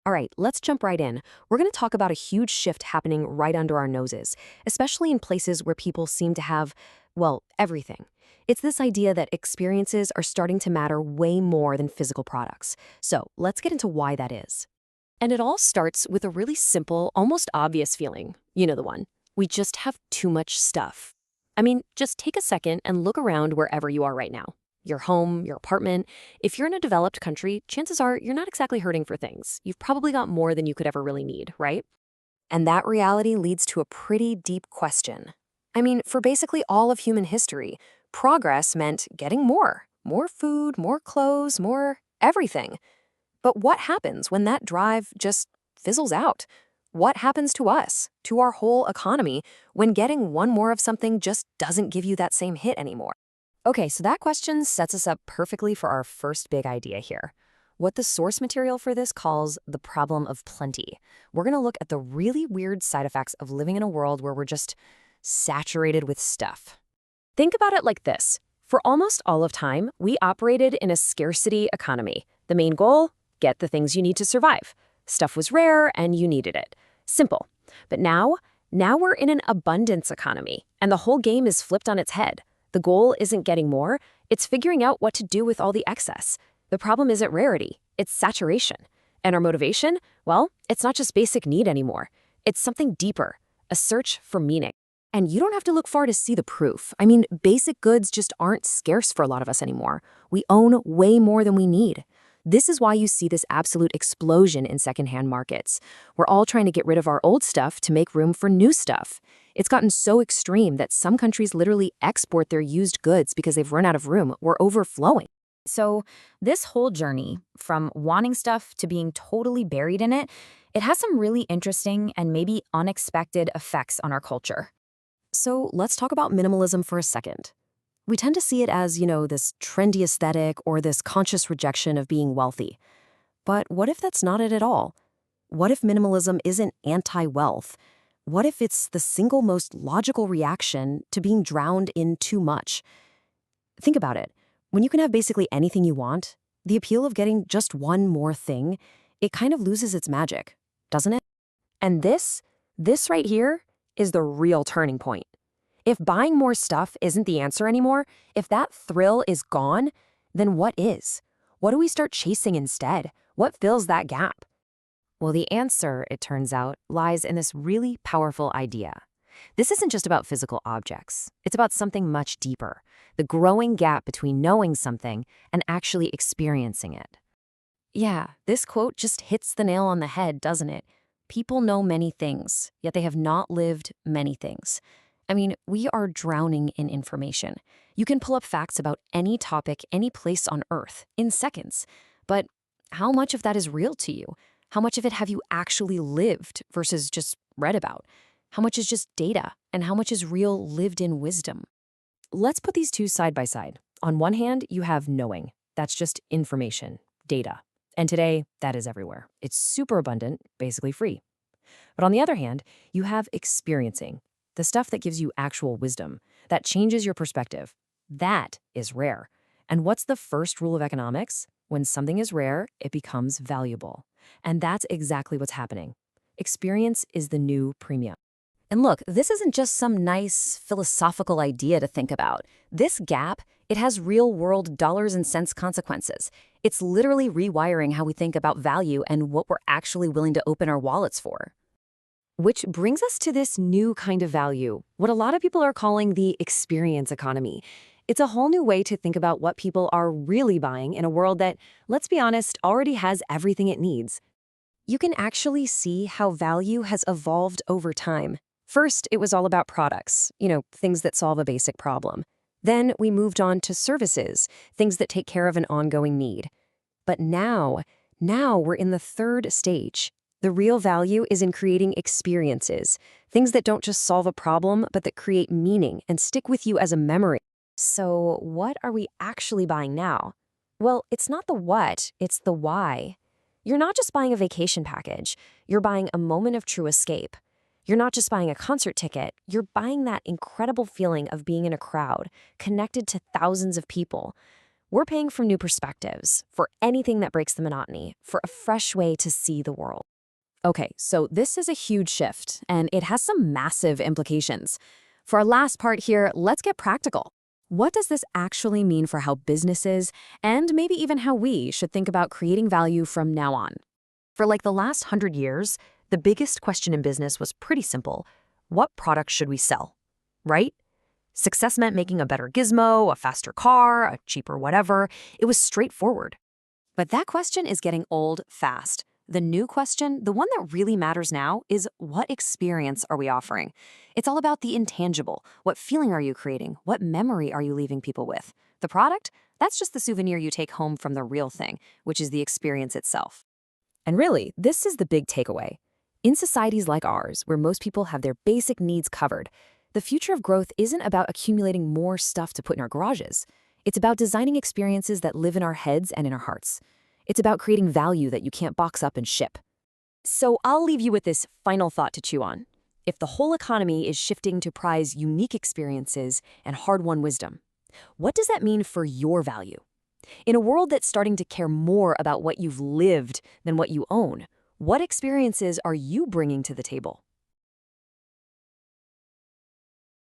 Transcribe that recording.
All right, let's jump right in. We're going to talk about a huge shift happening right under our noses, especially in places where people seem to have, well, everything. It's this idea that experiences are starting to matter way more than physical products. So let's get into why that is. And it all starts with a really simple, almost obvious feeling. You know the one. We just have too much stuff. I mean, just take a second and look around wherever you are right now. Your home, your apartment. If you're in a developed country, chances are you're not exactly hurting for things. You've probably got more than you could ever really need, right? And that reality leads to a pretty deep question. I mean, for basically all of human history, progress meant getting more. More food, more clothes, more everything. But what happens when that drive just fizzles out? What happens to us, to our whole economy, when getting one more of something just doesn't give you that same hit anymore? Okay, so that question sets us up perfectly for our first big idea here. What the source material for this calls the problem of plenty. We're going to look at the really weird side effects of living in a world where we're just saturated with stuff. Think about it like this. For almost all of time, we operated in a scarcity economy. The main goal? Get the things you need to survive. Stuff was rare and you needed it. Simple. But now we're in an abundance economy, and the whole game is flipped on its head. The goal isn't getting more, it's figuring out what to do with all the excess. The problem isn't rarity, it's saturation. And our motivation? Well, it's not just basic need anymore. It's something deeper, a search for meaning. And you don't have to look far to see the proof. I mean, basic goods just aren't scarce for a lot of us anymore. We own way more than we need. This is why you see this absolute explosion in secondhand markets. We're all trying to get rid of our old stuff to make room for new stuff. It's gotten so extreme that some countries literally export their used goods because they've run out of room. We're overflowing. So, this whole journey, from wanting stuff to being totally buried in it, it has some really interesting and maybe unexpected effects on our culture. So let's talk about minimalism for a second. We tend to see it as, this trendy aesthetic or this conscious rejection of being wealthy. But what if that's not it at all? What if minimalism isn't anti-wealth? What if it's the single most logical reaction to being drowned in too much? Think about it. When you can have basically anything you want, the appeal of getting just one more thing, it kind of loses its magic, doesn't it? And this right here is the real turning point. If buying more stuff isn't the answer anymore, if that thrill is gone, then what is? What do we start chasing instead? What fills that gap? Well, the answer, it turns out, lies in this really powerful idea. This isn't just about physical objects. It's about something much deeper, the growing gap between knowing something and actually experiencing it. Yeah, this quote just hits the nail on the head, doesn't it? People know many things, yet they have not lived many things. I mean, we are drowning in information. You can pull up facts about any topic, any place on Earth in seconds. But how much of that is real to you? How much of it have you actually lived versus just read about? How much is just data, and how much is real lived-in wisdom? Let's put these two side by side. On one hand, you have knowing. That's just information, data. And today, that is everywhere. It's super abundant, basically free. But on the other hand, you have experiencing, the stuff that gives you actual wisdom, that changes your perspective. That is rare. And what's the first rule of economics? When something is rare, it becomes valuable. And that's exactly what's happening. Experience is the new premium. And look, this isn't just some nice philosophical idea to think about. This gap, it has real-world dollars and cents consequences. It's literally rewiring how we think about value and what we're actually willing to open our wallets for. Which brings us to this new kind of value, what a lot of people are calling the experience economy. It's a whole new way to think about what people are really buying in a world that, let's be honest, already has everything it needs. You can actually see how value has evolved over time. First, it was all about products, things that solve a basic problem. Then we moved on to services, things that take care of an ongoing need. But now we're in the third stage. The real value is in creating experiences, things that don't just solve a problem, but that create meaning and stick with you as a memory. So what are we actually buying now? Well, it's not the what, it's the why. You're not just buying a vacation package, you're buying a moment of true escape. You're not just buying a concert ticket, you're buying that incredible feeling of being in a crowd, connected to thousands of people. We're paying for new perspectives, for anything that breaks the monotony, for a fresh way to see the world. Okay, so this is a huge shift, and it has some massive implications. For our last part here, let's get practical. What does this actually mean for how businesses, and maybe even how we, should think about creating value from now on? For like the last 100 years, the biggest question in business was pretty simple. What product should we sell? Right? Success meant making a better gizmo, a faster car, a cheaper whatever. It was straightforward. But that question is getting old fast. The new question, the one that really matters now, is what experience are we offering? It's all about the intangible. What feeling are you creating? What memory are you leaving people with? The product? That's just the souvenir you take home from the real thing, which is the experience itself. And really, this is the big takeaway. In societies like ours, where most people have their basic needs covered, the future of growth isn't about accumulating more stuff to put in our garages. It's about designing experiences that live in our heads and in our hearts. It's about creating value that you can't box up and ship. So I'll leave you with this final thought to chew on. If the whole economy is shifting to prize unique experiences and hard-won wisdom, what does that mean for your value? In a world that's starting to care more about what you've lived than what you own, what experiences are you bringing to the table?